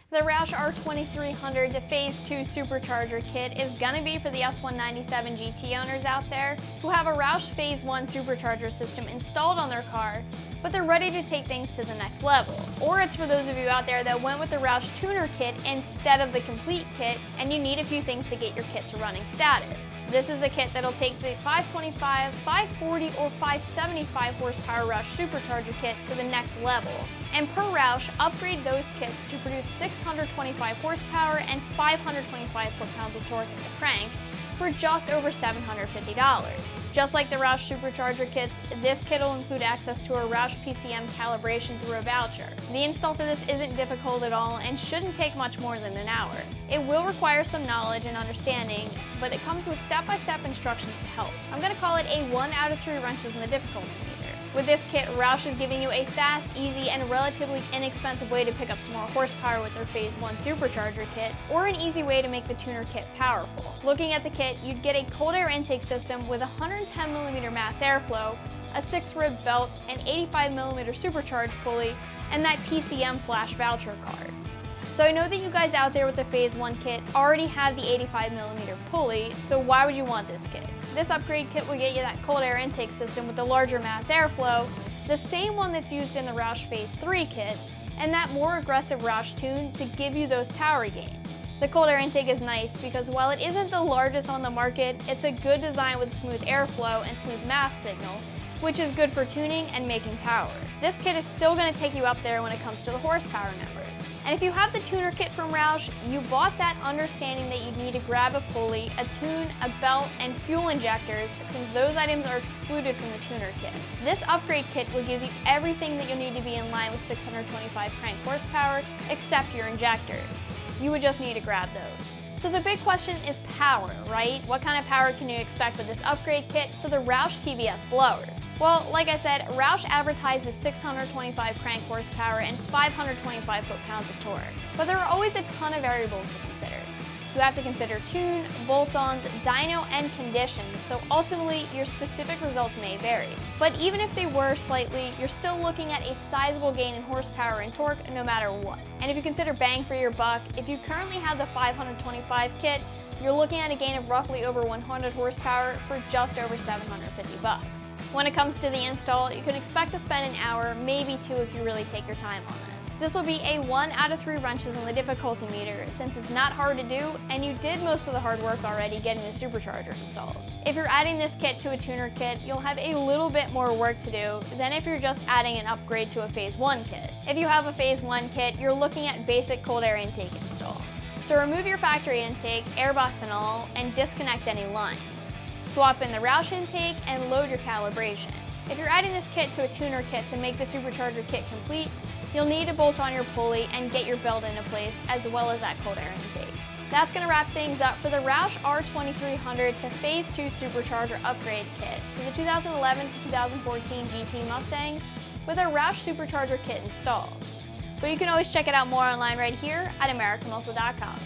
The Roush R2300 to Phase 2 Supercharger Kit is gonna be for the S197 GT owners out there who have a Roush Phase 1 supercharger system installed on their car, but they're ready to take things to the next level. Or it's for those of you out there that went with the Roush Tuner Kit instead of the complete kit, and you need a few things to get your kit to running status. This is a kit that'll take the 525, 540, or 575 horsepower Roush Supercharger Kit to the next level. And per Roush, upgrade those kits to produce 625 horsepower and 525 foot-pounds of torque in the crank for just over $750. Just like the Roush Supercharger kits, this kit will include access to a Roush PCM calibration through a voucher. The install for this isn't difficult at all and shouldn't take much more than an hour. It will require some knowledge and understanding, but it comes with step-by-step instructions to help. I'm going to call it a 1 out of 3 wrenches in the difficulty meter. With this kit, Roush is giving you a fast, easy, and relatively inexpensive way to pick up some more horsepower with their Phase 1 Supercharger kit, or an easy way to make the tuner kit powerful. Looking at the kit, you'd get a cold air intake system with 110mm mass airflow, a 6-rib belt, an 85mm supercharged pulley, and that PCM Flash Voucher Card. So I know that you guys out there with the Phase 1 kit already have the 85mm pulley, so why would you want this kit? This upgrade kit will get you that cold air intake system with the larger mass airflow, the same one that's used in the Roush Phase 3 kit, and that more aggressive Roush tune to give you those power gains. The cold air intake is nice because while it isn't the largest on the market, it's a good design with smooth airflow and smooth mass signal, which is good for tuning and making power. This kit is still going to take you up there when it comes to the horsepower numbers. And if you have the tuner kit from Roush, you bought that understanding that you need to grab a pulley, a tune, a belt, and fuel injectors, since those items are excluded from the tuner kit. This upgrade kit will give you everything that you'll need to be in line with 625 crank horsepower, except your injectors. You would just need to grab those. So the big question is power, right? What kind of power can you expect with this upgrade kit for the Roush TVS blowers? Well, like I said, Roush advertises 625 crank horsepower and 525 foot-pounds of torque. But there are always a ton of variables to consider. You have to consider tune, bolt-ons, dyno, and conditions, so ultimately your specific results may vary. But even if they were slightly, you're still looking at a sizable gain in horsepower and torque no matter what. And if you consider bang for your buck, if you currently have the 525 kit, you're looking at a gain of roughly over 100 horsepower for just over $750. When it comes to the install, you can expect to spend an hour, maybe 2 if you really take your time on this. This will be a 1 out of 3 wrenches in the difficulty meter, since it's not hard to do and you did most of the hard work already getting the supercharger installed. If you're adding this kit to a tuner kit, you'll have a little bit more work to do than if you're just adding an upgrade to a Phase 1 kit. If you have a Phase 1 kit, you're looking at basic cold air intake install. So remove your factory intake, airbox and all, and disconnect any lines. Swap in the Roush intake and load your calibration. If you're adding this kit to a tuner kit to make the supercharger kit complete, you'll need to bolt on your pulley and get your belt into place, as well as that cold air intake. That's going to wrap things up for the Roush R2300 to Phase 2 Supercharger Upgrade Kit for the 2011 to 2014 GT Mustangs with our Roush Supercharger Kit installed. But you can always check it out more online right here at AmericanMuscle.com.